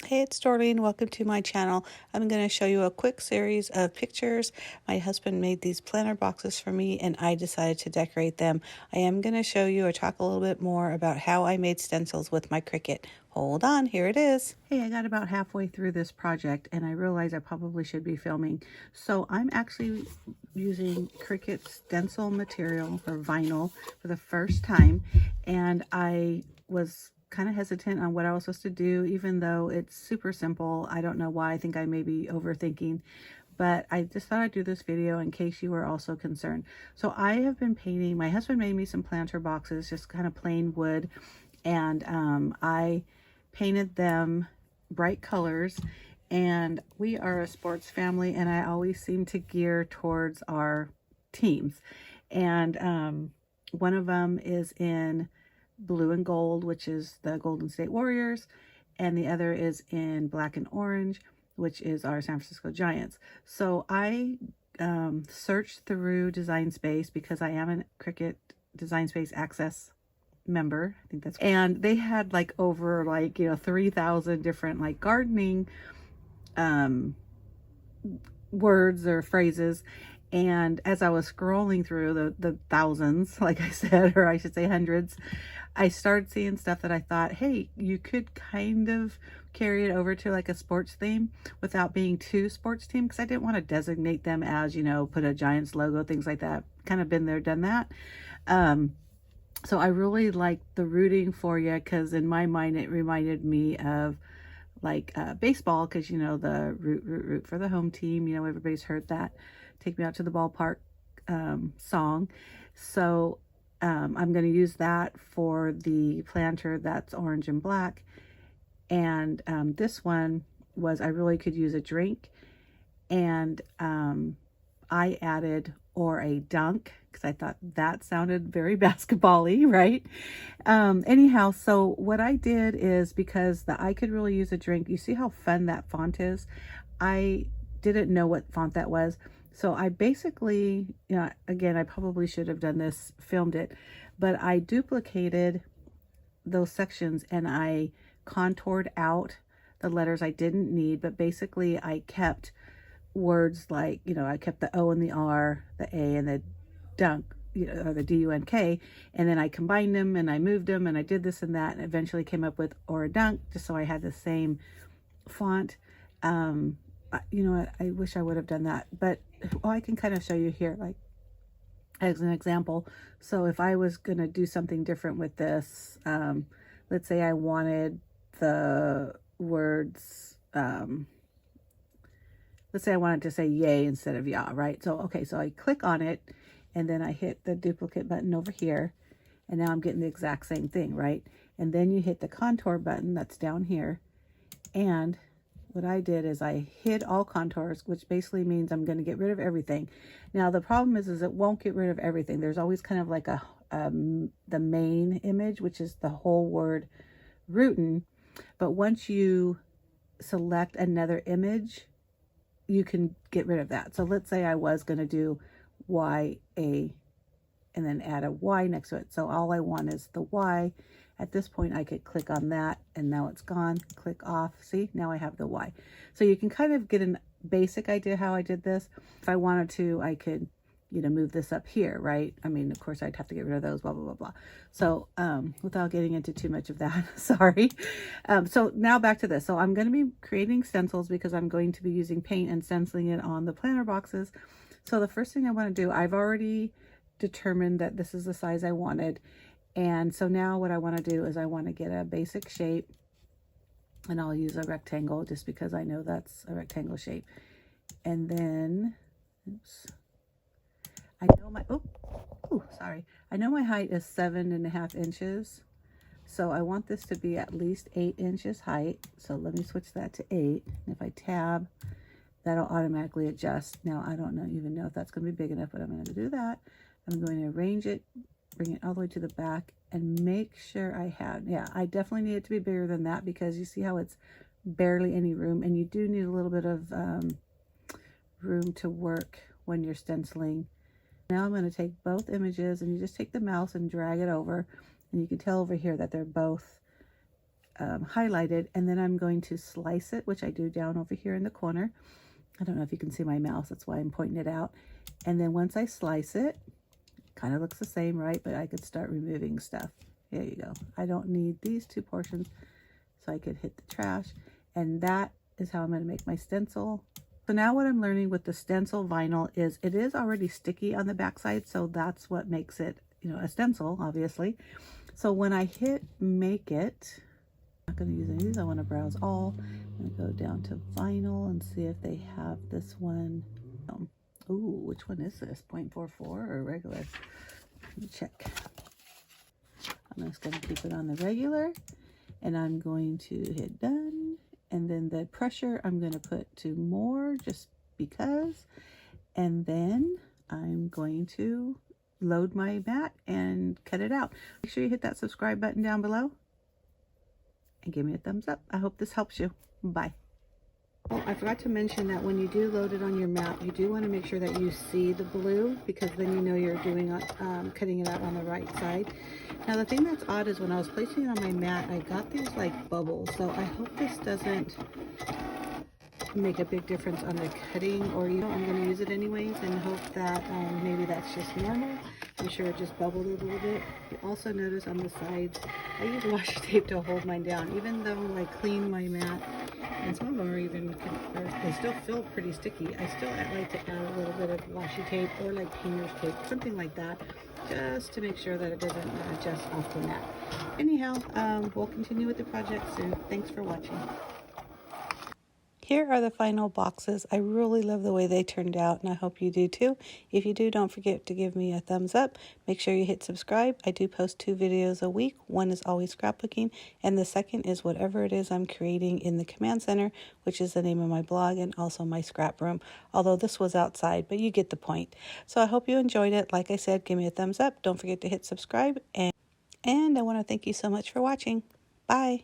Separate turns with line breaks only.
Hey, it's Dorleen. Welcome to my channel. I'm going to show you a quick series of pictures. My husband made these planter boxes for me and I decided to decorate them. I am going to show you or talk a little bit more about how I made stencils with my Cricut. Hold on, here it is. Hey, I got about halfway through this project and I realized I probably should be filming. So I'm actually using Cricut stencil material or vinyl for the first time, and I was kind of hesitant on what I was supposed to do, even though it's super simple. I don't know why. I think I may be overthinking, but I just thought I'd do this video in case you were also concerned. So I have been painting. My husband made me some planter boxes, just kind of plain wood, and I painted them bright colors. And we are a sports family, and I always seem to gear towards our teams. And one of them is in blue and gold, which is the Golden State Warriors, and the other is in black and orange, which is our San Francisco Giants. So I searched through Design Space because I am a Cricut Design Space Access member. I think that's, and they had like over 3,000 different like gardening words or phrases. And as I was scrolling through the thousands, like I said, or I should say hundreds, I started seeing stuff that I thought, hey, you could kind of carry it over to like a sports theme without being too sports theme, because I didn't want to designate them as, put a Giants logo, things like that. Kind of been there, done that. So I really liked the rooting for you, because in my mind it reminded me of like baseball, because the root for the home team, everybody's heard that Take Me Out to the Ballpark song. So I'm going to use that for the planter that's orange and black. And this one was, I really could use a drink, and I added or a dunk, because I thought that sounded very basketball-y, right? Anyhow, so what I did is, because I could really use a drink, you see how fun that font is? I didn't know what font that was. So I basically, again, I probably should have done this, filmed it, but I duplicated those sections and I contoured out the letters I didn't need, but basically I kept words like, I kept the O and the R, the A and the dunk, or the D-U-N-K, and then I combined them and I moved them and I did this and that, and eventually came up with or a dunk, just so I had the same font. You know what, I wish I would have done that, but I can kind of show you here, like as an example. So if I was going to do something different with this, let's say I wanted the words, let's say I wanted to say yay instead of ya, right? So, okay, so I click on it and then I hit the duplicate button over here, and now I'm getting the exact same thing, right? And then you hit the contour button that's down here, and what I did is I hid all contours, which basically means I'm going to get rid of everything. Now the problem is it won't get rid of everything. There's always kind of like the main image, which is the whole word rootin'. But once you select another image, you can get rid of that. So let's say I was going to do YA and then add a Y next to it. So all I want is the Y. At this point, I could click on that and now it's gone. Click off. See, now I have the Y. So you can kind of get a basic idea how I did this. If I wanted to, I could, move this up here, right? I mean, of course, I'd have to get rid of those, blah, blah, blah, blah. So without getting into too much of that, sorry. So now back to this. So I'm going to be creating stencils because I'm going to be using paint and stenciling it on the planter boxes. So the first thing I want to do, I've already determined that this is the size I wanted. And so now what I want to do is I want to get a basic shape, and I'll use a rectangle just because I know that's a rectangle shape. And then, oops, I know my, sorry. I know my height is 7.5 inches. So I want this to be at least 8 inches height. So let me switch that to 8. And if I tab, that'll automatically adjust. Now, I don't even know if that's going to be big enough, but I'm going to do that. I'm going to arrange it, bring it all the way to the back, and make sure I have, I definitely need it to be bigger than that, because you see how it's barely any room, and you do need a little bit of room to work when you're stenciling. Now I'm going to take both images, and you just take the mouse and drag it over, and you can tell over here that they're both highlighted, and then I'm going to slice it, which I do down over here in the corner. I don't know if you can see my mouse, that's why I'm pointing it out. And then once I slice it, kind of looks the same, right? But I could start removing stuff. There you go. I don't need these two portions, so I could hit the trash. And that is how I'm going to make my stencil. So now what I'm learning with the stencil vinyl is it is already sticky on the backside, so that's what makes it, you know, a stencil, obviously. So when I hit make it, I'm not going to use any of these. I want to browse all. I'm going to go down to vinyl and see if they have this one. Ooh, which one is this? 0.44 or regular? Let me check. I'm just going to keep it on the regular, and I'm going to hit done. And then the pressure I'm going to put to more just because. And then I'm going to load my mat and cut it out. Make sure you hit that subscribe button down below and give me a thumbs up. I hope this helps you. Bye. Oh, I forgot to mention that when you do load it on your mat, you do want to make sure that you see the blue, because then you know you're doing cutting it out on the right side. Now the thing that's odd is when I was placing it on my mat, I got these like bubbles. So I hope this doesn't make a big difference on the cutting, or you know, I'm going to use it anyways and hope that maybe that's just normal. I'm sure it just bubbled a little bit. You also notice on the sides, I use washi tape to hold mine down, even though I clean my mat. And some of them are even, they still feel pretty sticky. I still like to add a little bit of washi tape or like painter's tape, something like that, just to make sure that it doesn't adjust off the mat. Anyhow, we'll continue with the project soon. Thanks for watching. Here are the final boxes. I really love the way they turned out, and I hope you do too. If you do, don't forget to give me a thumbs up. Make sure you hit subscribe. I do post 2 videos a week. One is always scrapbooking, and the second is whatever it is I'm creating in the command center, which is the name of my blog and also my scrap room. Although this was outside, but you get the point. So I hope you enjoyed it. Like I said, give me a thumbs up. Don't forget to hit subscribe, and I want to thank you so much for watching. Bye.